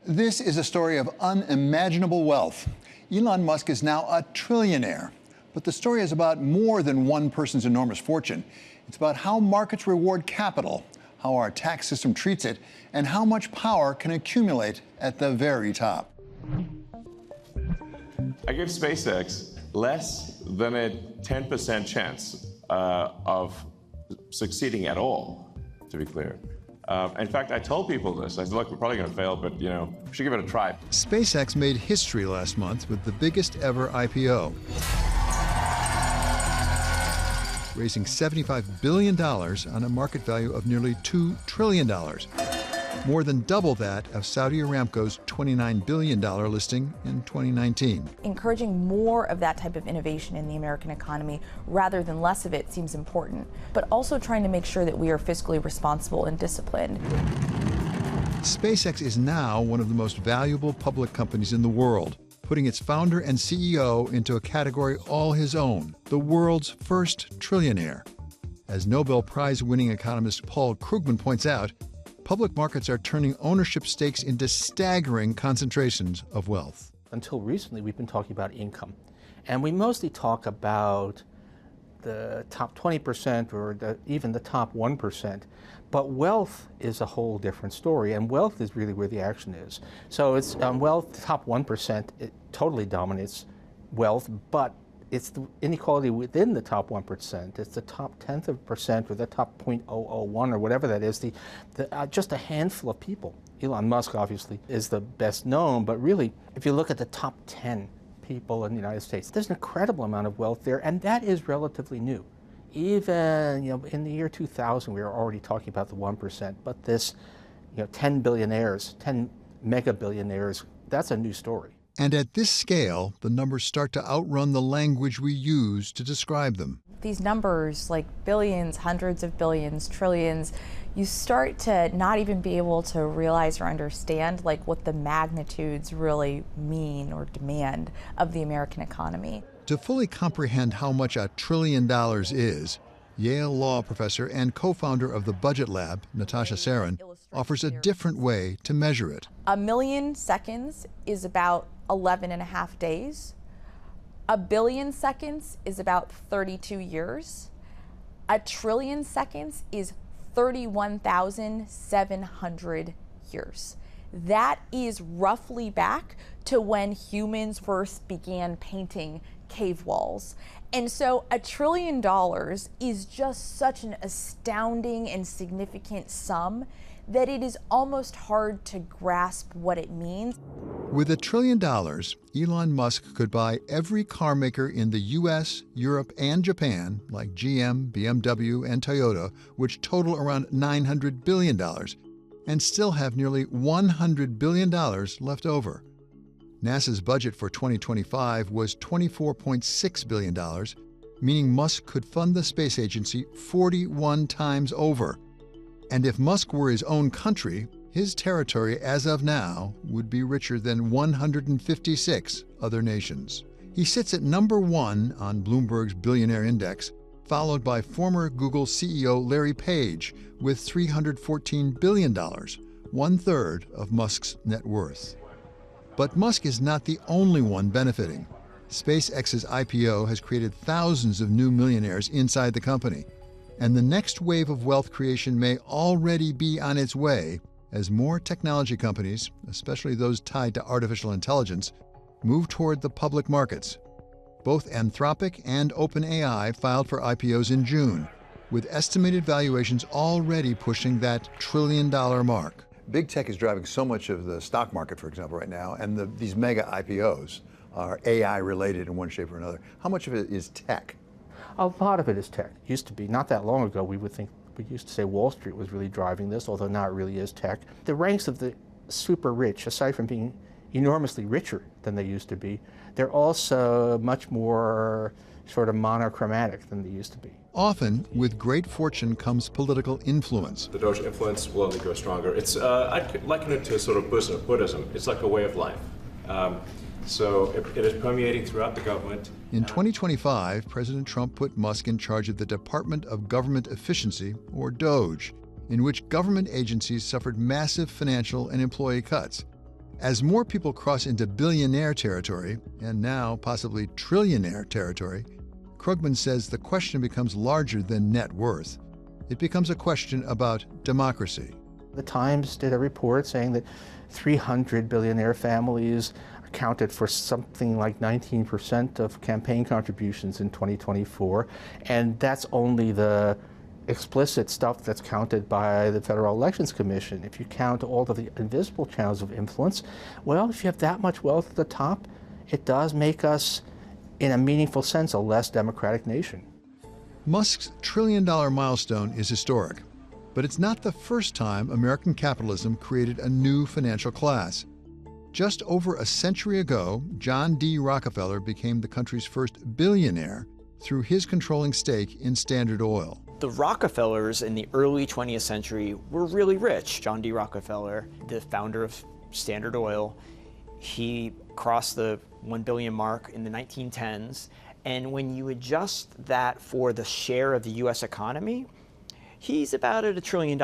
This is a story of unimaginable wealth. Elon Musk is now a trillionaire. But the story is about more than one person's enormous fortune. It's about how markets reward capital, how our tax system treats it, and how much power can accumulate at the very top. I give SpaceX less than a 10% chance of succeeding at all, to be clear. In fact, I told people this. I said, look, we're probably going to fail, but, we should give it a try. SpaceX made history last month with the biggest ever IPO, raising $75 billion on a market value of nearly $2 trillion, more than double that of Saudi Aramco's $29 billion listing in 2019. Encouraging more of that type of innovation in the American economy rather than less of it seems important, but also trying to make sure that we are fiscally responsible and disciplined. SpaceX is now one of the most valuable public companies in the world, putting its founder and CEO into a category all his own, the world's first trillionaire. As Nobel Prize-winning economist Paul Krugman points out, public markets are turning ownership stakes into staggering concentrations of wealth. Until recently, we've been talking about income. And we mostly talk about the top 20% or even the top 1%. But wealth is a whole different story, and wealth is really where the action is. So it's wealth, top 1%, it totally dominates wealth, but it's the inequality within the top 1%. It's the top 10th of percent or the top 0.001 or whatever that is, just a handful of people. Elon Musk obviously is the best known, but really, if you look at the top 10 people in the United States, there's an incredible amount of wealth there, and that is relatively new. Even in the year 2000, we were already talking about the 1%, but this 10 billionaires, 10 mega billionaires, that's a new story. And at this scale, the numbers start to outrun the language we use to describe them. These numbers, like billions, hundreds of billions, trillions, you start to not even be able to realize or understand what the magnitudes really mean or demand of the American economy. To fully comprehend how much $1 trillion is, Yale law professor and co-founder of the Budget Lab, Natasha Sarin, offers a different way to measure it. 1 million seconds is about 11 and a half days. 1 billion seconds is about 32 years. 1 trillion seconds is 31,700 years. That is roughly back to when humans first began painting cave walls. And so $1 trillion is just such an astounding and significant sum that it is almost hard to grasp what it means. With $1 trillion, Elon Musk could buy every car maker in the US, Europe, and Japan, like GM, BMW, and Toyota, which total around $900 billion, and still have nearly $100 billion left over. NASA's budget for 2025 was $24.6 billion, meaning Musk could fund the space agency 41 times over. And if Musk were his own country, his territory as of now would be richer than 156 other nations. He sits at number 1 on Bloomberg's Billionaire Index, followed by former Google CEO Larry Page with $314 billion, 1/3 of Musk's net worth. But Musk is not the only one benefiting. SpaceX's IPO has created thousands of new millionaires inside the company. And the next wave of wealth creation may already be on its way as more technology companies, especially those tied to artificial intelligence, move toward the public markets. Both Anthropic and OpenAI filed for IPOs in June, with estimated valuations already pushing that $1 trillion mark. Big tech is driving so much of the stock market, for example, right now, and these mega IPOs are AI related in one shape or another. How much of it is tech? A lot of it is tech. Used to be, not that long ago, we used to say Wall Street was really driving this, although now it really is tech. The ranks of the super rich, aside from being enormously richer than they used to be, they're also much more sort of monochromatic than they used to be. Often, with great fortune comes political influence. The Doge influence will only grow stronger. I'd liken it to sort of Buddhism. It's like a way of life. So it is permeating throughout the government. In 2025, President Trump put Musk in charge of the Department of Government Efficiency, or DOGE, in which government agencies suffered massive financial and employee cuts. As more people cross into billionaire territory, and now possibly trillionaire territory, Krugman says the question becomes larger than net worth. It becomes a question about democracy. The Times did a report saying that 300 billionaire families accounted for something like 19% of campaign contributions in 2024, and that's only the explicit stuff that's counted by the Federal Elections Commission. If you count all of the invisible channels of influence, well, if you have that much wealth at the top, it does make us, in a meaningful sense, a less democratic nation. Musk's trillion-dollar milestone is historic, but it's not the first time American capitalism created a new financial class. Just over a century ago, John D. Rockefeller became the country's first billionaire through his controlling stake in Standard Oil. The Rockefellers in the early 20th century were really rich. John D. Rockefeller, the founder of Standard Oil, he crossed the 1 billion mark in the 1910s. And when you adjust that for the share of the US economy, he's about at $1 trillion.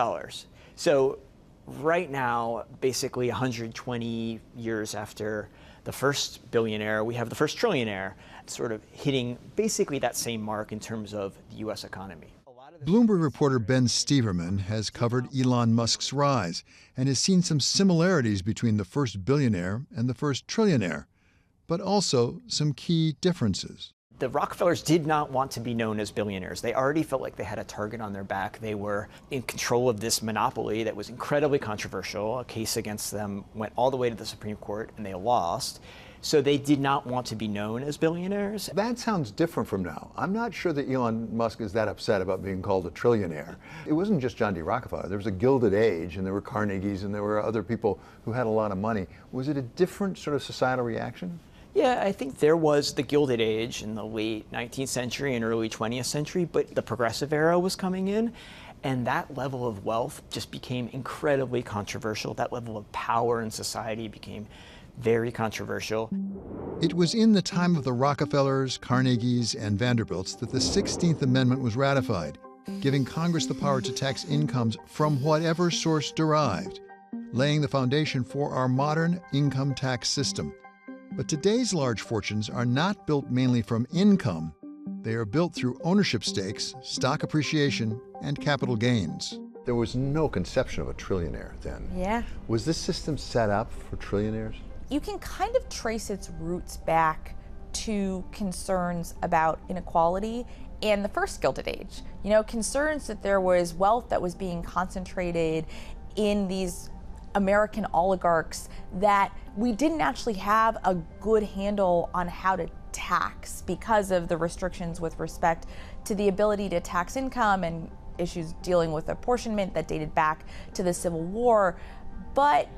So right now, basically 120 years after the first billionaire, we have the first trillionaire, sort of hitting basically that same mark in terms of the US economy. Bloomberg reporter Ben Steverman has covered Elon Musk's rise and has seen some similarities between the first billionaire and the first trillionaire, but also some key differences. The Rockefellers did not want to be known as billionaires. They already felt like they had a target on their back. They were in control of this monopoly that was incredibly controversial. A case against them went all the way to the Supreme Court and they lost. So they did not want to be known as billionaires. That sounds different from now. I'm not sure that Elon Musk is that upset about being called a trillionaire. It wasn't just John D. Rockefeller. There was a Gilded Age, and there were Carnegies, and there were other people who had a lot of money. Was it a different sort of societal reaction? Yeah, I think there was the Gilded Age in the late 19th century and early 20th century, but the progressive era was coming in, and that level of wealth just became incredibly controversial. That level of power in society became very controversial. It was in the time of the Rockefellers, Carnegies, and Vanderbilts that the 16th Amendment was ratified, giving Congress the power to tax incomes from whatever source derived, laying the foundation for our modern income tax system. But today's large fortunes are not built mainly from income. They are built through ownership stakes, stock appreciation, and capital gains. There was no conception of a trillionaire then. Yeah. Was this system set up for trillionaires? You can kind of trace its roots back to concerns about inequality and the first Gilded Age. You know, concerns that there was wealth that was being concentrated in these American oligarchs that we didn't actually have a good handle on how to tax because of the restrictions with respect to the ability to tax income and issues dealing with apportionment that dated back to the Civil War. But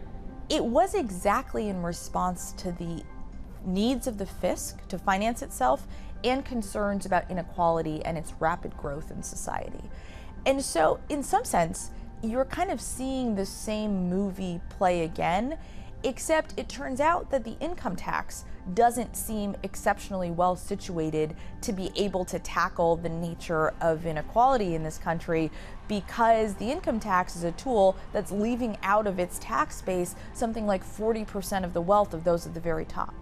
it was exactly in response to the needs of the fisc to finance itself and concerns about inequality and its rapid growth in society. And so, in some sense, you're kind of seeing the same movie play again, except it turns out that the income tax doesn't seem exceptionally well situated to be able to tackle the nature of inequality in this country, because the income tax is a tool that's leaving out of its tax base something like 40% of the wealth of those at the very top.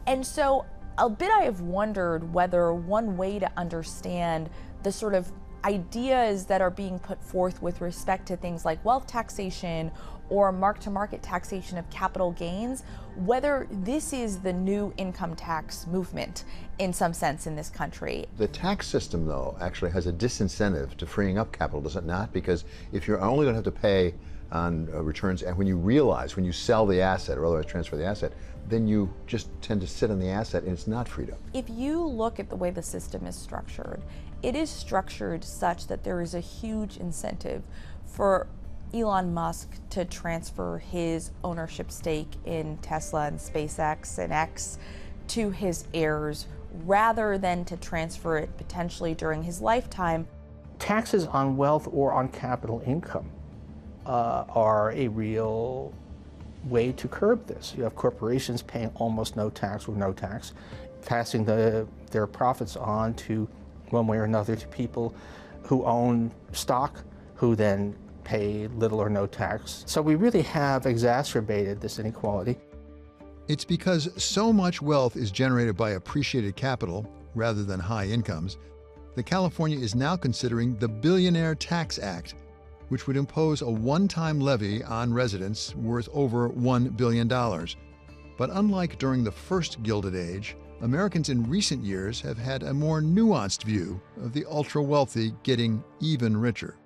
And so a bit I have wondered whether one way to understand the sort of ideas that are being put forth with respect to things like wealth taxation or mark-to-market taxation of capital gains, whether this is the new income tax movement in some sense in this country. The tax system, though, actually has a disincentive to freeing up capital, does it not? Because if you're only going to have to pay on returns, and when you sell the asset or otherwise transfer the asset, then you just tend to sit on the asset and it's not freed up. If you look at the way the system is structured, it is structured such that there is a huge incentive for Elon Musk to transfer his ownership stake in Tesla and SpaceX and X to his heirs rather than to transfer it potentially during his lifetime. Taxes on wealth or on capital income are a real way to curb this. You have corporations paying almost no tax or no tax, passing their profits on to one way or another to people who own stock, who then pay little or no tax. So we really have exacerbated this inequality. It's because so much wealth is generated by appreciated capital rather than high incomes that California is now considering the Billionaire Tax Act, which would impose a one-time levy on residents worth over $1 billion. But unlike during the first Gilded Age, Americans in recent years have had a more nuanced view of the ultra-wealthy getting even richer.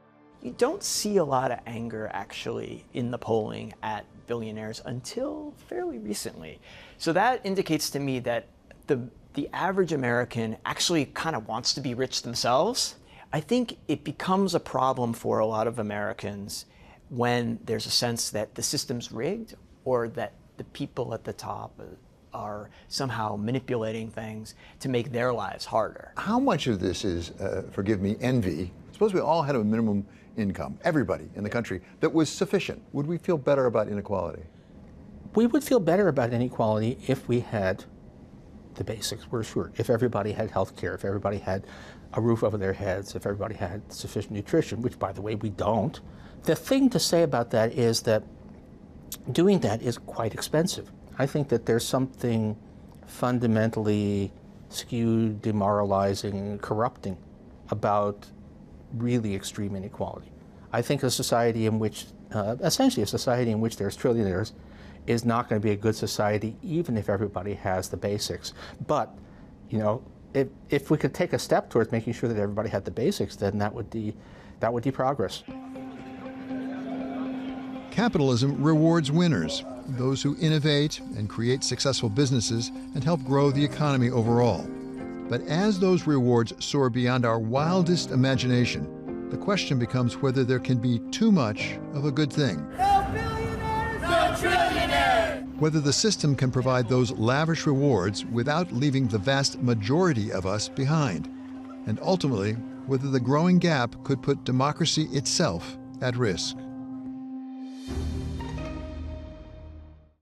You don't see a lot of anger, actually, in the polling at billionaires until fairly recently. So that indicates to me that the average American actually kind of wants to be rich themselves. I think it becomes a problem for a lot of Americans when there's a sense that the system's rigged or that the people at the top are somehow manipulating things to make their lives harder. How much of this is, forgive me, envy? Suppose we all had a minimum income, everybody in the country, that was sufficient. Would we feel better about inequality? We would feel better about inequality if we had the basics, we're sure. If everybody had health care, if everybody had a roof over their heads, if everybody had sufficient nutrition, which, by the way, we don't. The thing to say about that is that doing that is quite expensive. I think that there's something fundamentally skewed, demoralizing, corrupting about really extreme inequality. I think a society in which, essentially a society in which there's trillionaires is not going to be a good society even if everybody has the basics. But, you know, if we could take a step towards making sure that everybody had the basics, then that would be progress. Capitalism rewards winners, those who innovate and create successful businesses and help grow the economy overall. But as those rewards soar beyond our wildest imagination, the question becomes whether there can be too much of a good thing. No billionaires, no trillionaires! Whether the system can provide those lavish rewards without leaving the vast majority of us behind. And ultimately, whether the growing gap could put democracy itself at risk.